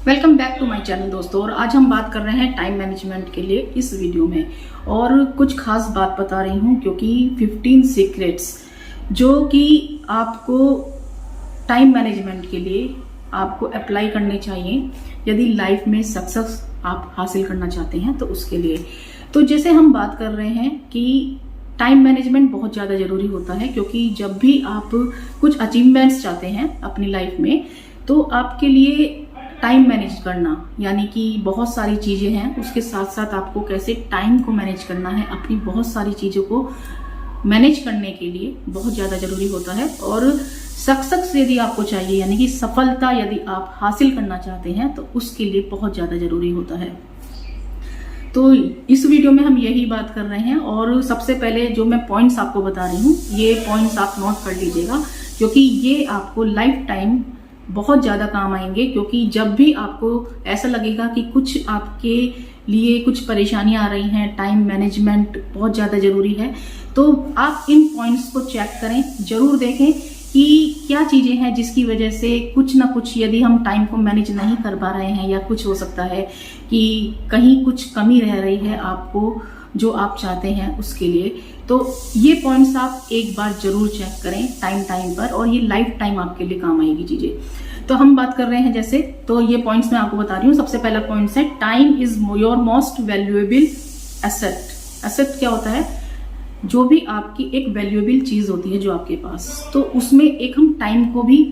Welcome back to my channel दोस्तों। और आज हम बात कर रहे हैं टाइम मैनेजमेंट के लिए इस वीडियो में, और कुछ खास बात बता रही हूँ क्योंकि 15 सीक्रेट्स जो कि आपको टाइम मैनेजमेंट के लिए आपको अप्लाई करने चाहिए यदि लाइफ में सक्सेस आप हासिल करना चाहते हैं तो उसके लिए। तो जैसे हम बात कर रहे हैं कि टाइम मैनेजमेंट बहुत ज़्यादा ज़रूरी होता है, क्योंकि जब भी आप कुछ अचीवमेंट्स चाहते हैं अपनी लाइफ में तो आपके लिए टाइम मैनेज करना, यानी कि बहुत सारी चीज़ें हैं, उसके साथ साथ आपको कैसे टाइम को मैनेज करना है, अपनी बहुत सारी चीज़ों को मैनेज करने के लिए बहुत ज़्यादा ज़रूरी होता है। और सक्सेस यदि आपको चाहिए, यानी कि सफलता यदि आप हासिल करना चाहते हैं तो उसके लिए बहुत ज़्यादा ज़रूरी होता है। तो इस वीडियो में हम यही बात कर रहे हैं। और सबसे पहले जो मैं पॉइंट्स आपको बता रही हूँ, ये पॉइंट्स आप नोट कर लीजिएगा, क्योंकि ये आपको लाइफ टाइम बहुत ज़्यादा काम आएंगे। क्योंकि जब भी आपको ऐसा लगेगा कि कुछ आपके लिए कुछ परेशानियां आ रही हैं, टाइम मैनेजमेंट बहुत ज़्यादा ज़रूरी है, तो आप इन पॉइंट्स को चेक करें, जरूर देखें कि क्या चीज़ें हैं जिसकी वजह से कुछ ना कुछ यदि हम टाइम को मैनेज नहीं कर पा रहे हैं, या कुछ हो सकता है कि कहीं कुछ कमी रह रही है आपको जो आप चाहते हैं उसके लिए। तो ये पॉइंट्स आप एक बार जरूर चेक करें टाइम पर, और ये लाइफ टाइम आपके लिए काम आएगी चीजें। तो हम बात कर रहे हैं जैसे, तो ये पॉइंट्स मैं आपको बता रही हूँ। सबसे पहला पॉइंट है time is your most valuable asset. Asset क्या होता है? जो भी आपकी एक वैल्यूएबल चीज होती है जो आपके पास, तो उसमें एक हम टाइम को भी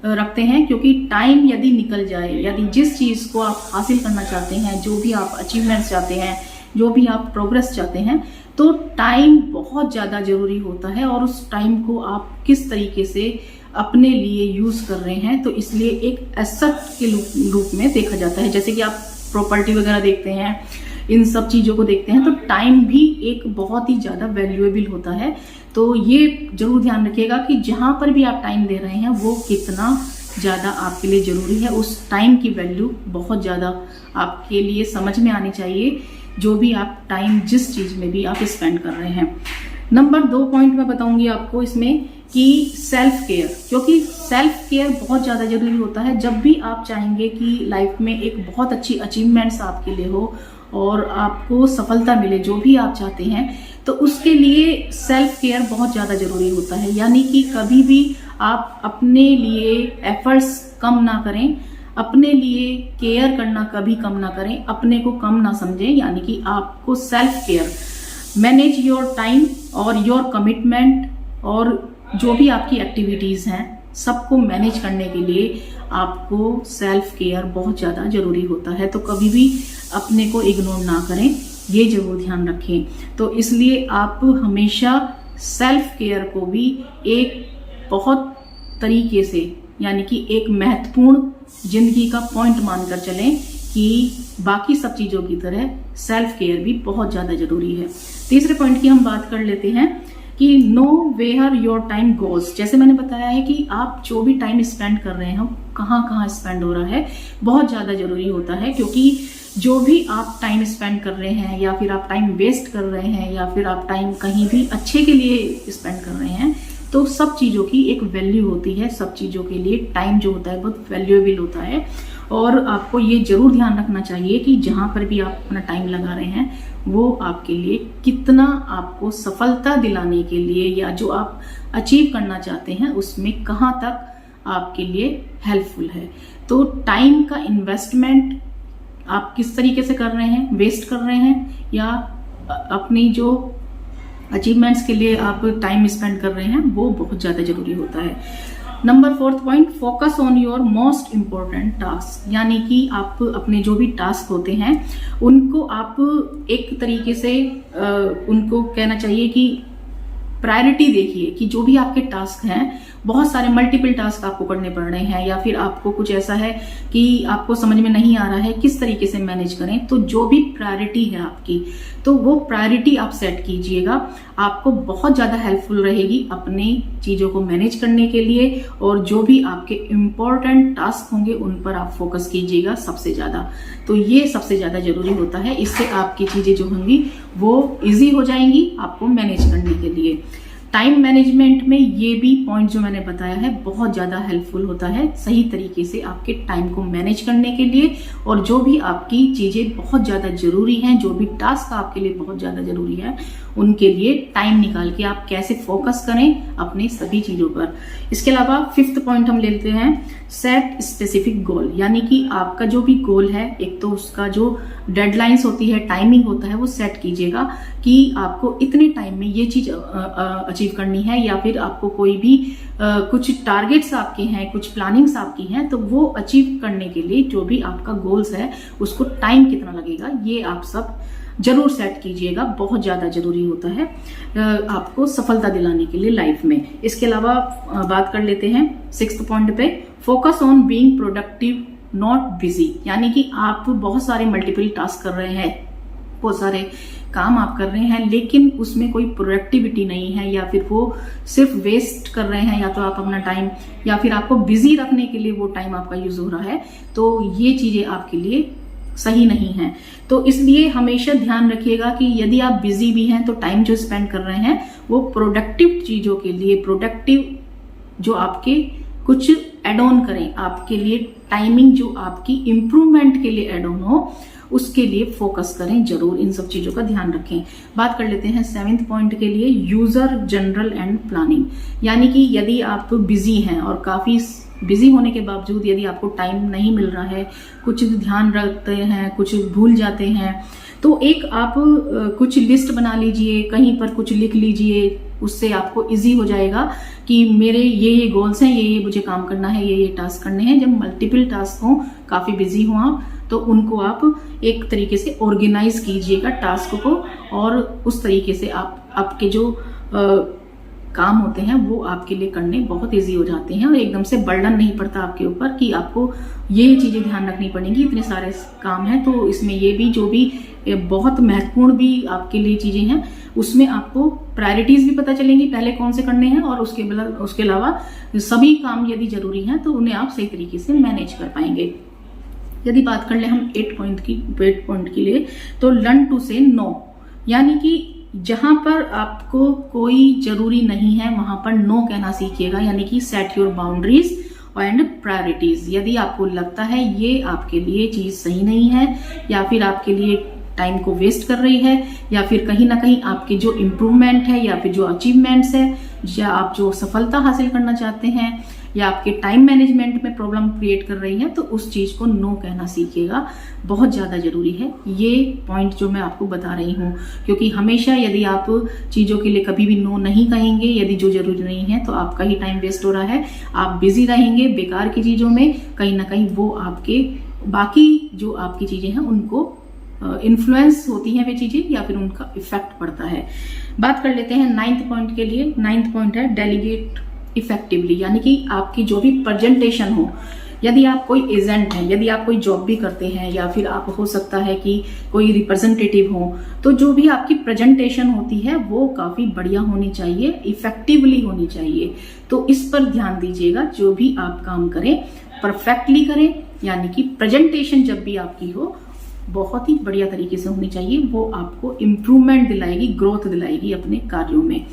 रखते हैं, क्योंकि टाइम यदि निकल जाए, यदि जिस चीज को आप हासिल करना चाहते हैं, जो भी आप अचीवमेंट्स चाहते हैं, जो भी आप प्रोग्रेस चाहते हैं, तो टाइम बहुत ज़्यादा ज़रूरी होता है। और उस टाइम को आप किस तरीके से अपने लिए यूज़ कर रहे हैं, तो इसलिए एक एसेट के रूप में देखा जाता है। जैसे कि आप प्रॉपर्टी वगैरह देखते हैं, इन सब चीज़ों को देखते हैं, तो टाइम भी एक बहुत ही ज़्यादा वैल्यूएबल होता है। तो ये जरूर ध्यान रखिएगा कि जहाँ पर भी आप टाइम दे रहे हैं वो कितना ज़्यादा आपके लिए ज़रूरी है। उस टाइम की वैल्यू बहुत ज़्यादा आपके लिए समझ में आनी चाहिए, जो भी आप टाइम जिस चीज में भी आप स्पेंड कर रहे हैं। नंबर 2 पॉइंट मैं बताऊंगी आपको इसमें कि सेल्फ केयर, क्योंकि सेल्फ केयर बहुत ज्यादा जरूरी होता है। जब भी आप चाहेंगे कि लाइफ में एक बहुत अच्छी अचीवमेंट्स आपके लिए हो और आपको सफलता मिले, जो भी आप चाहते हैं, तो उसके लिए सेल्फ केयर बहुत ज्यादा जरूरी होता है। यानी कि कभी भी आप अपने लिए एफर्ट्स कम ना करें, अपने लिए केयर करना कभी कम ना करें, अपने को कम ना समझें। यानी कि आपको self care, manage your time और योर कमिटमेंट, और जो भी आपकी एक्टिविटीज हैं सबको मैनेज करने के लिए आपको सेल्फ केयर बहुत ज़्यादा जरूरी होता है। तो कभी भी अपने को इग्नोर ना करें, ये जरूर ध्यान रखें। तो इसलिए आप हमेशा सेल्फ केयर को भी एक बहुत तरीके से, यानी कि एक महत्वपूर्ण जिंदगी का पॉइंट मानकर चलें कि बाकी सब चीजों की तरह सेल्फ केयर भी बहुत ज्यादा जरूरी है। तीसरे पॉइंट की हम बात कर लेते हैं कि know where your time goes. जैसे मैंने बताया है कि आप जो भी टाइम स्पेंड कर रहे हैं, कहाँ कहाँ स्पेंड हो रहा है, बहुत ज्यादा जरूरी होता है। क्योंकि जो भी आप टाइम स्पेंड कर रहे हैं, या फिर आप टाइम वेस्ट कर रहे हैं, या फिर आप टाइम कहीं भी अच्छे के लिए स्पेंड कर रहे हैं, तो सब चीज़ों की एक वैल्यू होती है। सब चीज़ों के लिए टाइम जो होता है बहुत वैल्यूएबल होता है। और आपको ये जरूर ध्यान रखना चाहिए कि जहाँ पर भी आप अपना टाइम लगा रहे हैं वो आपके लिए कितना आपको सफलता दिलाने के लिए, या जो आप अचीव करना चाहते हैं उसमें कहाँ तक आपके लिए हेल्पफुल है। तो टाइम का इन्वेस्टमेंट आप किस तरीके से कर रहे हैं, वेस्ट कर रहे हैं, या अपनी जो अचीवमेंट्स के लिए आप टाइम स्पेंड कर रहे हैं, वो बहुत ज्यादा जरूरी होता है। Number 4 point, focus on your most important task. यानी कि आप अपने जो भी टास्क होते हैं उनको आप एक तरीके से उनको कहना चाहिए कि प्रायोरिटी देखिए कि जो भी आपके टास्क हैं, बहुत सारे मल्टीपल टास्क आपको करने पड़ रहे हैं, या फिर आपको कुछ ऐसा है कि आपको समझ में नहीं आ रहा है किस तरीके से मैनेज करें, तो जो भी प्रायोरिटी है आपकी, तो वो प्रायोरिटी आप सेट कीजिएगा। आपको बहुत ज्यादा हेल्पफुल रहेगी अपनी चीजों को मैनेज करने के लिए। और जो भी आपके इम्पोर्टेंट टास्क होंगे उन पर आप फोकस कीजिएगा सबसे ज्यादा। तो ये सबसे ज्यादा जरूरी होता है। इससे आपकी चीजें जो होंगी वो इजी हो जाएंगी आपको मैनेज करने के लिए। टाइम मैनेजमेंट में ये भी पॉइंट जो मैंने बताया है बहुत ज़्यादा हेल्पफुल होता है सही तरीके से आपके टाइम को मैनेज करने के लिए। और जो भी आपकी चीज़ें बहुत ज़्यादा ज़रूरी हैं, जो भी टास्क आपके लिए बहुत ज़्यादा ज़रूरी है, उनके लिए टाइम निकाल के आप कैसे फोकस करें अपनी सभी चीज़ों पर। इसके अलावा 5th पॉइंट हम लेते हैं, सेट स्पेसिफिक गोल। यानी कि आपका जो भी गोल है, एक तो उसका जो डेडलाइंस होती है, टाइमिंग होता है, वो सेट कीजिएगा कि आपको इतने टाइम में ये चीज अचीव करनी है, या फिर आपको कोई भी कुछ टारगेट्स आपके हैं, कुछ प्लानिंग्स आपकी हैं, तो वो अचीव करने के लिए जो भी आपका गोल्स है उसको टाइम कितना लगेगा, ये आप सब जरूर सेट कीजिएगा। बहुत ज्यादा जरूरी होता है आपको सफलता दिलाने के लिए लाइफ में। इसके अलावा बात कर लेते हैं 6th पॉइंट पे, focus on being productive not busy. यानी कि आप बहुत सारे मल्टीपल टास्क कर रहे हैं, बहुत सारे काम आप कर रहे हैं, लेकिन उसमें कोई प्रोडक्टिविटी नहीं है, या फिर वो सिर्फ वेस्ट कर रहे हैं, या तो आप अपना टाइम, या फिर आपको बिजी रखने के लिए वो टाइम आपका यूज हो रहा है, तो ये चीजें आपके लिए सही नहीं है। तो इसलिए हमेशा ध्यान रखिएगा कि यदि आप बिजी भी हैं तो टाइम जो स्पेंड कर रहे हैं वो प्रोडक्टिव चीजों के लिए, प्रोडक्टिव जो आपके कुछ एड ऑन करें, आपके लिए टाइमिंग जो आपकी इंप्रूवमेंट के लिए एड ऑन हो, उसके लिए फोकस करें जरूर। इन सब चीजों का ध्यान रखें। बात कर लेते हैं 7th पॉइंट के लिए, यूजर जनरल एंड प्लानिंग। यानी कि यदि आप बिजी हैं और काफी बिजी होने के बावजूद यदि आपको टाइम नहीं मिल रहा है, कुछ ध्यान रखते हैं, कुछ भूल जाते हैं, तो एक आप कुछ लिस्ट बना लीजिए, कहीं पर कुछ लिख लीजिए, उससे आपको इजी हो जाएगा कि मेरे ये गोल्स हैं, ये मुझे काम करना है, ये टास्क करने हैं। जब मल्टीपल टास्क हों, काफी बिजी हो आप, तो उनको आप एक तरीके से ऑर्गेनाइज कीजिएगा टास्क को, और उस तरीके से आपके जो काम होते हैं वो आपके लिए करने बहुत इजी हो जाते हैं, और एकदम से बर्डन नहीं पड़ता आपके ऊपर कि आपको ये चीजें ध्यान रखनी पड़ेंगी, इतने सारे काम हैं। तो इसमें ये भी जो भी बहुत महत्वपूर्ण भी आपके लिए चीजें हैं, उसमें आपको प्रायोरिटीज भी पता चलेंगी पहले कौन से करने हैं, और उसके अलावा सभी काम यदि जरूरी हैं तो उन्हें आप सही तरीके से मैनेज कर पाएंगे। यदि बात कर ले हम 8 पॉइंट के लिए, तो लर्न टू से नो। यानी कि जहां पर आपको कोई जरूरी नहीं है वहां पर नो कहना सीखिएगा। यानी कि set your boundaries and priorities. यदि आपको लगता है ये आपके लिए चीज सही नहीं है, या फिर आपके लिए टाइम को वेस्ट कर रही है, या फिर कहीं ना कहीं आपकी जो इम्प्रूवमेंट है, या फिर जो अचीवमेंट्स है, या आप जो सफलता हासिल करना चाहते हैं, या आपके टाइम मैनेजमेंट में प्रॉब्लम क्रिएट कर रही है, तो उस चीज को नो कहना सीखिएगा। बहुत ज्यादा जरूरी है ये पॉइंट जो मैं आपको बता रही हूँ, क्योंकि हमेशा यदि आप चीजों के लिए कभी भी नो नहीं कहेंगे, यदि जो जरूरी नहीं है, तो आपका ही टाइम वेस्ट हो रहा है, आप बिजी रहेंगे बेकार की चीजों में, कहीं ना कहीं वो आपके बाकी जो आपकी चीजें हैं उनको इन्फ्लुएंस होती हैं वे चीजें, या फिर उनका इफेक्ट पड़ता है। बात कर लेते हैं 9th पॉइंट के लिए। 9th पॉइंट है डेलीगेट इफेक्टिवली। यानी कि आपकी जो भी प्रेजेंटेशन हो, यदि आप कोई एजेंट हैं, यदि आप कोई जॉब भी करते हैं, या फिर आप हो सकता है कि कोई रिप्रेजेंटेटिव हो, तो जो भी आपकी प्रेजेंटेशन होती है वो काफी बढ़िया होनी चाहिए, इफेक्टिवली होनी चाहिए। तो इस पर ध्यान दीजिएगा, जो भी आप काम करें परफेक्टली करें। यानी कि प्रेजेंटेशन जब भी आपकी हो बहुत ही बढ़िया तरीके से होनी चाहिए, वो आपको इम्प्रूवमेंट दिलाएगी, ग्रोथ दिलाएगी अपने कार्यों में।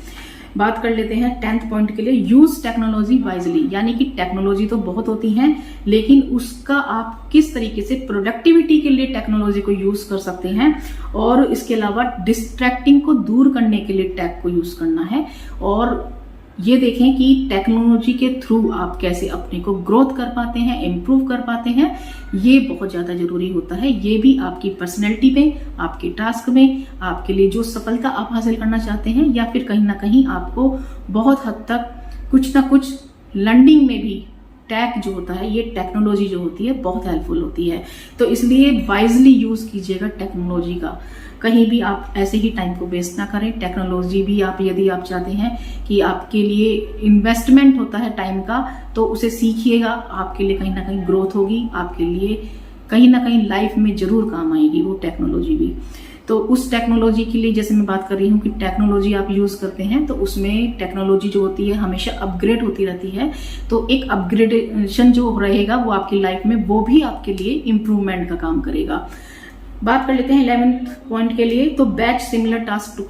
बात कर लेते हैं 10th पॉइंट के लिए, यूज टेक्नोलॉजी वाइजली। यानी कि टेक्नोलॉजी तो बहुत होती है, लेकिन उसका आप किस तरीके से प्रोडक्टिविटी के लिए टेक्नोलॉजी को यूज कर सकते हैं, और इसके अलावा डिस्ट्रैक्टिंग को दूर करने के लिए टेक को यूज करना है। और ये देखें कि टेक्नोलॉजी के थ्रू आप कैसे अपने को ग्रोथ कर पाते हैं, इम्प्रूव कर पाते हैं, ये बहुत ज्यादा जरूरी होता है। ये भी आपकी पर्सनैलिटी में, आपके टास्क में, आपके लिए जो सफलता आप हासिल करना चाहते हैं, या फिर कहीं ना कहीं आपको बहुत हद तक कुछ ना कुछ लर्निंग में भी टेक जो होता है, ये टेक्नोलॉजी जो होती है बहुत हेल्पफुल होती है। तो इसलिए वाइजली यूज कीजिएगा टेक्नोलॉजी का, कहीं भी आप ऐसे ही टाइम को वेस्ट ना करें। टेक्नोलॉजी भी आप यदि आप चाहते हैं कि आपके लिए इन्वेस्टमेंट होता है टाइम का, तो उसे सीखिएगा, आपके लिए कहीं ना कहीं ग्रोथ होगी, आपके लिए कहीं ना कहीं लाइफ में जरूर काम आएगी वो टेक्नोलॉजी भी। तो उस टेक्नोलॉजी के लिए जैसे मैं बात कर रही हूँ कि टेक्नोलॉजी आप यूज करते हैं, तो उसमें टेक्नोलॉजी जो होती है हमेशा अपग्रेड होती रहती है। तो एक अपग्रेडेशन जो रहेगा वो आपकी लाइफ में, वो भी आपके लिए इम्प्रूवमेंट का काम करेगा। बात कर लेते हैं 11th पॉइंट के लिए, तो बैच सिमिलर टास्क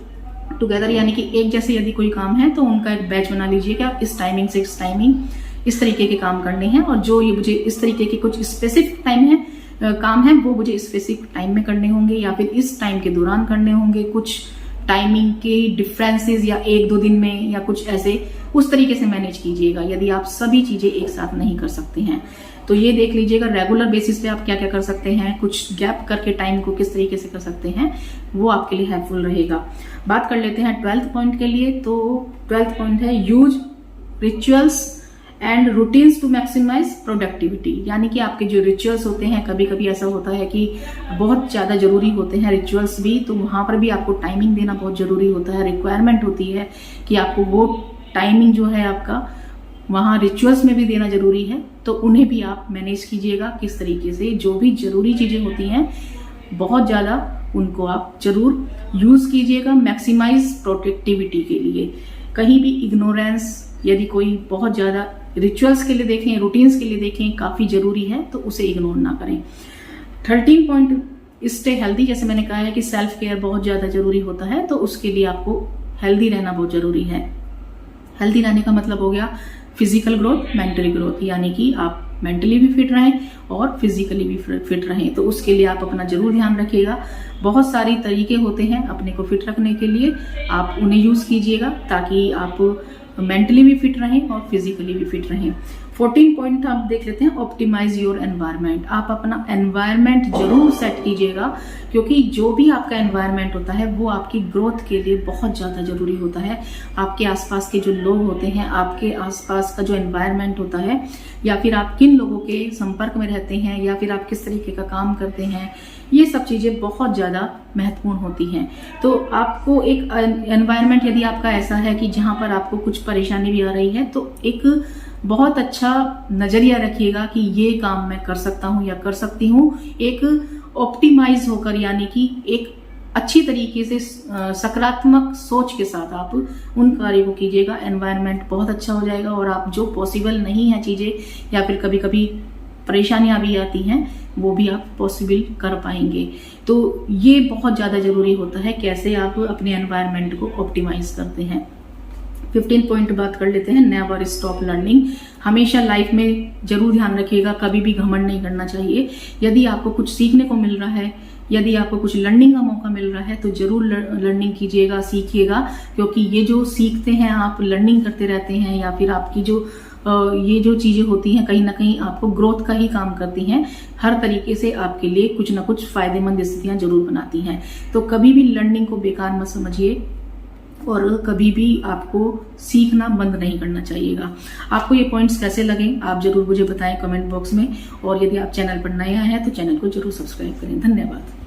टुगेदर, यानी कि एक जैसे यदि कोई काम है तो उनका एक बैच बना लीजिए कि आप इस टाइमिंग से इस टाइमिंग इस तरीके के काम करने हैं, और जो ये मुझे इस तरीके के कुछ स्पेसिफिक काम है वो मुझे स्पेसिफिक टाइम में करने होंगे या फिर इस टाइम के दौरान करने होंगे। कुछ टाइमिंग के डिफरेंसेस या 1-2 दिन में या कुछ ऐसे उस तरीके से मैनेज कीजिएगा, यदि आप सभी चीजें एक साथ नहीं कर सकते हैं तो ये देख लीजिएगा रेगुलर बेसिस पे आप क्या क्या कर सकते हैं, कुछ गैप करके टाइम को किस तरीके से कर सकते हैं, वो आपके लिए हेल्पफुल रहेगा। बात कर लेते हैं 12th पॉइंट के लिए। तो 12th पॉइंट है use rituals and routines to maximise productivity, यानी कि आपके जो रिचुअल्स होते हैं, कभी कभी ऐसा होता है कि बहुत ज्यादा जरूरी होते हैं रिचुअल्स भी, तो वहां पर भी आपको टाइमिंग देना बहुत जरूरी होता है, रिक्वायरमेंट होती है कि आपको वो टाइमिंग जो है आपका वहां रिचुअल्स में भी देना जरूरी है, तो उन्हें भी आप मैनेज कीजिएगा किस तरीके से। जो भी जरूरी चीजें होती हैं बहुत ज्यादा उनको आप जरूर यूज कीजिएगा मैक्सिमाइज प्रोडक्टिविटी के लिए। कहीं भी इग्नोरेंस, यदि कोई बहुत ज्यादा रिचुअल्स के लिए देखें, रूटीन्स के लिए देखें, काफी जरूरी है तो उसे इग्नोर ना करें। 13 पॉइंट स्टे हेल्दी, जैसे मैंने कहा है कि सेल्फ केयर बहुत ज्यादा जरूरी होता है, तो उसके लिए आपको हेल्दी रहना बहुत जरूरी है। हेल्दी रहने का मतलब हो गया फिजिकल ग्रोथ, मेंटली ग्रोथ, यानी कि आप मेंटली भी फिट रहें और फिजिकली भी फिट रहें, तो उसके लिए आप अपना जरूर ध्यान रखिएगा। बहुत सारी तरीके होते हैं अपने को फिट रखने के लिए, आप उन्हें यूज कीजिएगा ताकि आप मेंटली भी फिट रहें और फिजिकली भी फिट रहें। 14 पॉइंट आप देख लेते हैं, ऑप्टिमाइज योर एनवायरनमेंट। आप अपना एनवायरनमेंट जरूर सेट कीजिएगा, क्योंकि जो भी आपका एनवायरनमेंट होता है वो आपकी ग्रोथ के लिए बहुत ज्यादा जरूरी होता है। आपके आसपास के जो लोग होते हैं, आपके आसपास का जो एनवायरनमेंट होता है, या फिर आप किन लोगों के संपर्क में रहते हैं, या फिर आप किस तरीके का काम करते हैं, ये सब चीजें बहुत ज्यादा महत्वपूर्ण होती हैं। तो आपको एक एनवायरनमेंट यदि आपका ऐसा है कि जहां पर आपको कुछ परेशानी भी आ रही है, तो एक बहुत अच्छा नजरिया रखिएगा कि ये काम मैं कर सकता हूं या कर सकती हूं, एक ऑप्टिमाइज होकर, यानी कि एक अच्छी तरीके से सकारात्मक सोच के साथ आप उन कार्यों को कीजिएगा। एनवायरनमेंट बहुत अच्छा हो जाएगा और आप जो पॉसिबल नहीं है चीजें, या फिर कभी कभी परेशानियां भी आती हैं, वो भी आप पॉसिबल कर पाएंगे। तो ये बहुत ज्यादा जरूरी होता है कैसे आप अपने एनवायरनमेंट को ऑप्टिमाइज करते हैं। 15 पॉइंट बात कर लेते हैं, नेवर स्टॉप लर्निंग। हमेशा लाइफ में जरूर ध्यान रखिएगा, कभी भी घमंड नहीं करना चाहिए। यदि आपको कुछ सीखने को मिल रहा है, यदि आपको कुछ लर्निंग का मौका मिल रहा है, तो जरूर लर्निंग कीजिएगा, सीखिएगा, क्योंकि ये जो सीखते हैं आप, लर्निंग करते रहते हैं, या फिर आपकी जो ये जो चीजें होती हैं कहीं ना कहीं आपको ग्रोथ का ही काम करती हैं, हर तरीके से आपके लिए कुछ ना कुछ फायदेमंद स्थितियां जरूर बनाती हैं। तो कभी भी लर्निंग को बेकार मत समझिए और कभी भी आपको सीखना बंद नहीं करना चाहिएगा। आपको ये पॉइंट्स कैसे लगे आप जरूर मुझे बताएं कमेंट बॉक्स में, और यदि आप चैनल पर नए हैं तो चैनल को जरूर सब्सक्राइब करें। धन्यवाद।